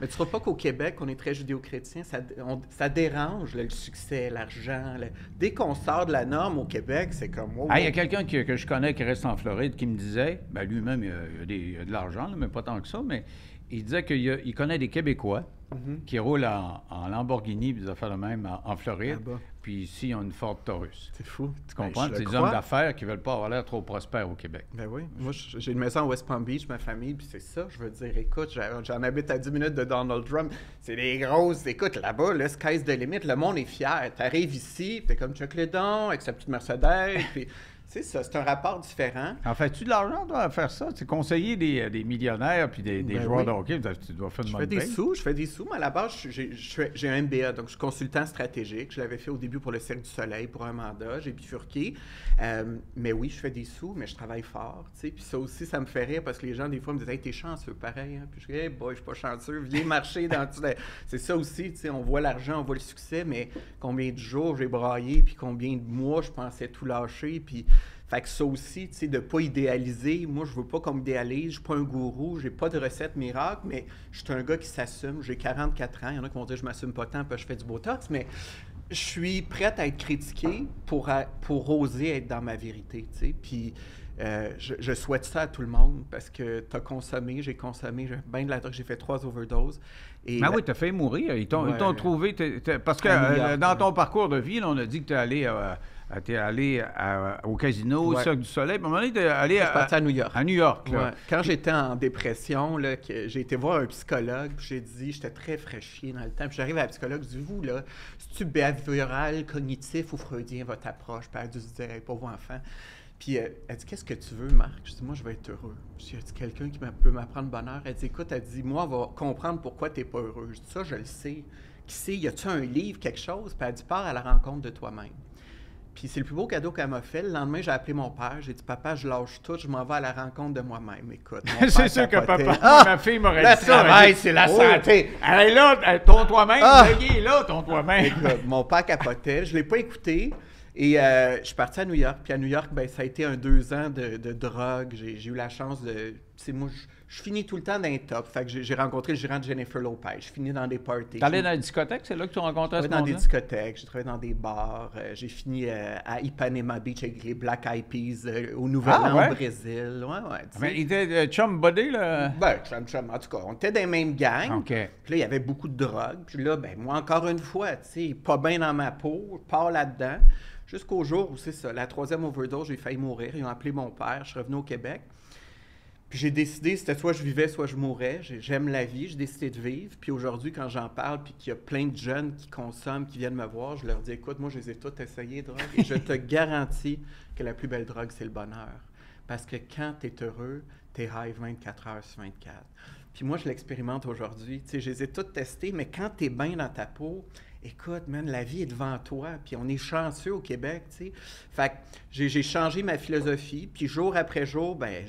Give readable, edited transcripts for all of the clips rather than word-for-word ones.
Mais tu ne trouves pas qu'au Québec, on est très judéo-chrétien, ça dérange le succès, l'argent. Dès qu'on sort de la norme au Québec, c'est comme... Oh, Ah, il y a quelqu'un que je connais qui reste en Floride qui me disait, ben lui-même, il a de l'argent, là, mais pas tant que ça, mais il disait qu'il connaît des Québécois qui roulent en Lamborghini, puis des affaires de même en Floride, Là-bas. puis ici, ils ont une Ford Taurus. C'est fou. Tu comprends? Ben, C'est des hommes d'affaires qui ne veulent pas avoir l'air trop prospères au Québec. Ben oui. Moi, j'ai une maison à West Palm Beach, ma famille, puis c'est ça. Je veux dire, écoute, j'en habite à 10 minutes de Donald Trump. C'est des grosses... Écoute, là-bas, le sky's the limit. Le monde est fier. T'arrives ici, t'es comme check les dents, avec sa petite Mercedes, puis... C'est ça, c'est un rapport différent. En fais-tu de l'argent, toi, à faire ça? Tu conseiller des millionnaires puis des Ben joueurs oui. de hockey, tu dois faire de Je bonne fais des paye. sous, mais à la base, j'ai un MBA, donc je suis consultant stratégique. Je l'avais fait au début pour le Cirque du Soleil, pour un mandat, j'ai bifurqué. Mais oui, je fais des sous, mais je travaille fort, tu sais. Puis ça aussi, ça me fait rire parce que les gens, des fois, me disent « Hey, t'es chanceux, pareil. Hein? » Puis je dis « Hey boy, je suis pas chanceux, viens marcher dans tout... » C'est ça aussi, tu sais, on voit l'argent, on voit le succès, mais combien de jours j'ai braillé, puis combien de mois je pensais tout lâcher, puis... Fait que ça aussi, tu sais, de ne pas idéaliser. Moi, je veux pas qu'on m'idéalise. Je suis pas un gourou. J'ai pas de recette miracle, mais je suis un gars qui s'assume. J'ai 44 ans. Il y en a qui vont dire que je m'assume pas tant parce que je fais du Botox, mais je suis prête à être critiqué pour oser être dans ma vérité, tu sais. Puis je souhaite ça à tout le monde parce que tu as consommé, j'ai consommé, j'ai bien de la drogue. J'ai fait 3 overdoses. Mais oui, tu as fait mourir. Ils t'ont trouvé... parce que dans ton parcours de vie, là, on a dit que tu es allé... T'es allé au casino, au Cirque du Soleil. À un moment donné, t'es allé je suis parti à New York. À New York, là. Ouais. Quand j'étais en dépression, là, j'ai été voir un psychologue, puis j'ai dit, j'étais très fraîchier dans le temps, puis j'arrive à la psychologue, je dis, vous, là, c'est-tu behavioral, cognitif ou freudien, votre approche? Puis elle a dû se dire, hey, pauvre enfant. Puis elle dit, qu'est-ce que tu veux, Marc? Je dis, moi, je vais être heureux. Je dis, y a-t-il quelqu'un qui peut m'apprendre le bonheur? Elle dit, écoute, elle dit, moi, on va comprendre pourquoi t'es pas heureux. Je dis, ça, je le sais. Qui sait, y a-tu un livre, quelque chose? Puis elle dit, pars à la rencontre de toi-même. Puis c'est le plus beau cadeau qu'elle m'a fait. Le lendemain, j'ai appelé mon père. J'ai dit, papa, je lâche tout, je m'en vais à la rencontre de moi-même. Écoute, c'est sûr que papa, ma fille m'aurait dit ça. Le travail, c'est la santé. Elle est là, ton toi-même. Il est là, ton toi-même. Écoute, mon père capotait. Je ne l'ai pas écouté. Et je suis parti à New York. Puis à New York, ben, ça a été 2 ans de drogue. J'ai eu la chance de... Moi, je finis tout le temps dans les tops. Fait que j'ai rencontré le gérant de Jennifer Lopez. Je finis dans des parties. T'allais dans les discothèques? C'est là que tu rencontrais ce monde-là? J'ai travaillé dans des discothèques, j'ai travaillé dans des bars. J'ai fini à Ipanema Beach avec les Black Eyed Peas au Nouvel-An au Brésil. Ouais, mais il était chum buddy, là? Ben, chum. En tout cas, on était dans les mêmes gangs. OK. Puis là, il y avait beaucoup de drogue. Puis là, ben moi, encore une fois, tu sais, pas bien dans ma peau, je pars là-dedans. Jusqu'au jour où, c'est ça, la 3e overdose, j'ai failli mourir. Ils ont appelé mon père, je suis revenu au Québec. Puis j'ai décidé, c'était soit je vivais, soit je mourais. J'aime la vie, j'ai décidé de vivre. Puis aujourd'hui, quand j'en parle, puis qu'il y a plein de jeunes qui consomment, qui viennent me voir, je leur dis, écoute, moi, je les ai toutes essayées, drogue. Et je te garantis que la plus belle drogue, c'est le bonheur. Parce que quand tu es heureux, tu es high 24 heures sur 24. Puis moi, je l'expérimente aujourd'hui. Tu sais, je les ai toutes testées, mais quand tu es bien dans ta peau, écoute, man, la vie est devant toi, puis on est chanceux au Québec, tu sais. Fait que j'ai changé ma philosophie, puis jour après jour, ben,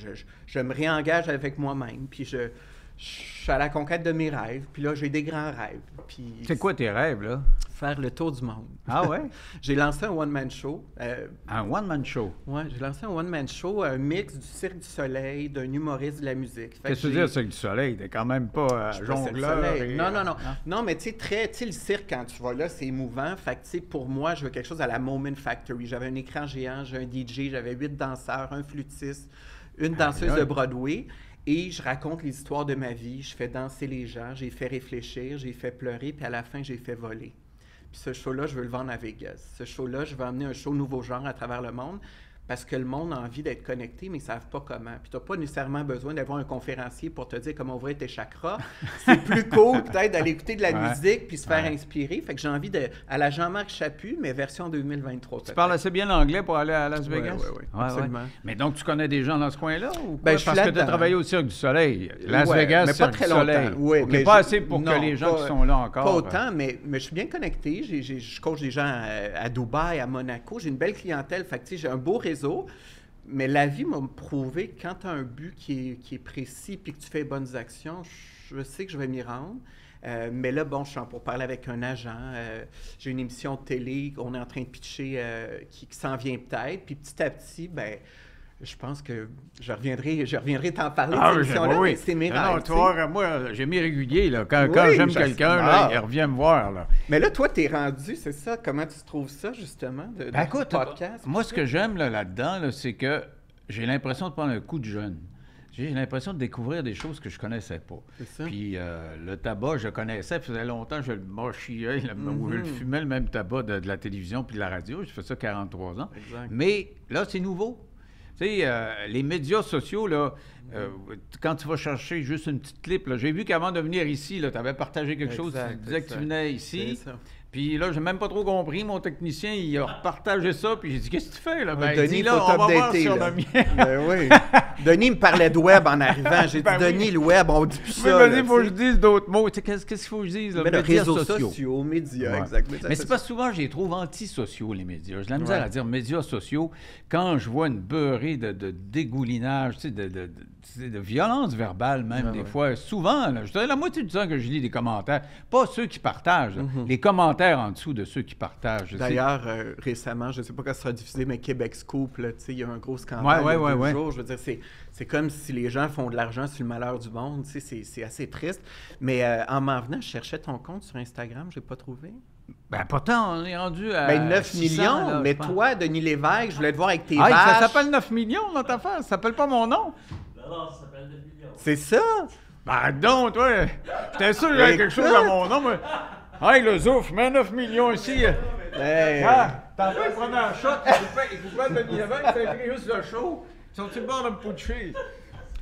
je me réengage avec moi-même, puis je suis à la conquête de mes rêves, puis là, j'ai des grands rêves. Puis c'est quoi tes rêves, là? Faire le tour du monde. Ah ouais? J'ai lancé un one-man show. Un one-man show? Oui, j'ai lancé un one-man show, un mix du Cirque du Soleil, d'un humoriste de la musique. Qu'est-ce que tu veux dire, Cirque du Soleil? T'es quand même pas jongleur. Non, mais tu sais, le cirque, quand tu vas là, c'est émouvant. Fait que, tu sais, pour moi, je veux quelque chose à la Moment Factory. J'avais un écran géant, j'ai un DJ, j'avais 8 danseurs, un flûtiste, une danseuse de Broadway. Et je raconte les histoires de ma vie, je fais danser les gens, j'ai fait réfléchir, j'ai fait pleurer, puis à la fin, j'ai fait voler. Puis ce show-là, je veux le vendre à Vegas. Ce show-là, je veux amener un show nouveau genre à travers le monde parce que le monde a envie d'être connecté, mais ils ne savent pas comment. Puis tu n'as pas nécessairement besoin d'avoir un conférencier pour te dire comment ouvrir tes chakras. C'est plus cool peut-être d'aller écouter de la musique puis se faire inspirer. Fait que j'ai envie à la Jean-Marc Chaput, mais version 2023. Tu parles assez bien l'anglais pour aller à Las Vegas? Oui, absolument. Ouais. Mais donc, tu connais des gens dans ce coin-là? Ou ben, parce que tu as travaillé au Cirque du Soleil. Las Vegas, mais pas très longtemps. Oui, mais pas assez pour que les gens qui sont là encore... Pas autant, mais je suis bien connecté. Je coach des gens à Dubaï, à Monaco. J'ai une belle clientèle. Fait que j'ai un beau réseau. Mais la vie m'a prouvé que quand tu as un but qui est précis et que tu fais les bonnes actions, je sais que je vais m'y rendre. Mais là, bon, je suis pour parler avec un agent. J'ai une émission de télé qu'on est en train de pitcher qui s'en vient peut-être. Puis petit à petit, ben Je pense que je reviendrai t'en parler Ah, de cette émission-là, mais c'est mes non, rêves. toi, moi, j'ai mis régulier, là. Quand Oui, j'aime quelqu'un, là, il revient me voir, là. Mais là, toi, t'es rendu, c'est ça? Comment tu trouves ça, justement, de Écoute, podcast? moi, ce que j'aime là-dedans, là, c'est que j'ai l'impression de prendre un coup de jeune. J'ai l'impression de découvrir des choses que je connaissais pas. C'est ça. Puis le tabac, je connaissais, ça faisait longtemps que je le mâchillais, ou je le fumais, le même tabac de la télévision puis de la radio. J'ai fait ça 43 ans. Exact. Mais là, c'est nouveau. Tu sais, les médias sociaux, là, quand tu vas chercher juste une petite clip, là, j'ai vu qu'avant de venir ici, tu avais partagé quelque chose, tu disais que tu venais ici. C'est ça. Puis là, j'ai même pas trop compris. Mon technicien, il a partagé ça. Puis j'ai dit, qu'est-ce que tu fais, là? Ben, Denis, dis là, faut on va voir t'updater, sur là. le mien. Ben oui. Denis me parlait de web en arrivant. J'ai dit, Ben oui. Denis, le web, on dit plus Mais ça. vas-y, là, il faut que tu je sais. dise d'autres mots. Tu sais, qu'est-ce qu'il faut que je dise? Là? Mais les Médias réseaux sociaux, médias, Ouais. exact. Mais c'est pas souvent, je les trouve antisociaux, les médias. J'ai de la misère Ouais. à dire médias sociaux quand je vois une beurrée de dégoulinage, tu sais, de violence verbale même, Ah des ouais. fois. Souvent, là, je dirais la moitié du temps que je lis des commentaires, pas ceux qui partagent, là, les commentaires en dessous de ceux qui partagent. Je sais- D'ailleurs, récemment, je ne sais pas quand ça sera diffusé, mais Québec Scoop, là, tu sais, il y a un gros scandale Ouais, il y a deux ouais. jours. Je veux dire, c'est comme si les gens font de l'argent sur le malheur du monde. Tu sais, c'est assez triste. Mais en m'en venant, je cherchais ton compte sur Instagram, je l'ai pas trouvé. Ben, pourtant, on est rendu à. Ben, 9 600, millions, là, mais je pense. toi, Denis Lévesque, je voulais te voir avec tes Ah, vaches. ça s'appelle 9 millions, notre affaire. Ça s'appelle pas mon nom. Non, ça s'appelle 9 millions. C'est ça? Ben, donc, toi, j'étais sûr que j'avais quelque chose à mon nom, mais. Hey, le zouf, je mets 9 millions ici. Hey. Ah, t'en fais, prenez un shot, il coupait de Denis Lévesque, ça a pris juste le show. Ils sont-ils le bord de me poutcher?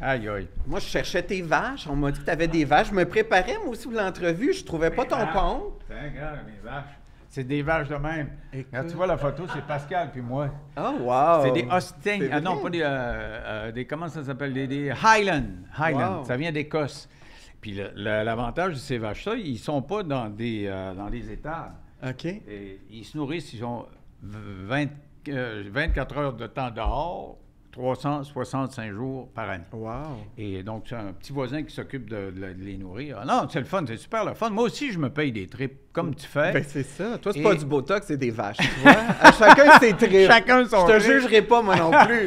Aïe, aïe. Moi, je cherchais tes vaches. On m'a dit que tu avais des vaches. Je me préparais, moi aussi, pour l'entrevue. Je trouvais pas ton compte. Regarde, mes vaches. C'est des vaches de même. Écoute. Regarde, tu vois la photo, c'est Pascal puis moi. Oh, wow! C'est des Austin. C'est Ah non, vrai? pas des comment ça s'appelle? Des Highland. Highland. Wow. Ça vient d'Écosse. Puis l'avantage de ces vaches-là, ils sont pas dans des étables. OK. Et ils se nourrissent, ils ont 24 heures de temps dehors, 365 jours par année. Wow! Et donc, c'est un petit voisin qui s'occupe de les nourrir. Ah non, c'est le fun, c'est super le fun. Moi aussi, je me paye des trips comme tu fais. Ben, c'est ça. Toi, c'est Et- pas du Botox, c'est des vaches, tu vois? À chacun ses trips. Chacun son Je te trip. jugerai pas, moi non plus.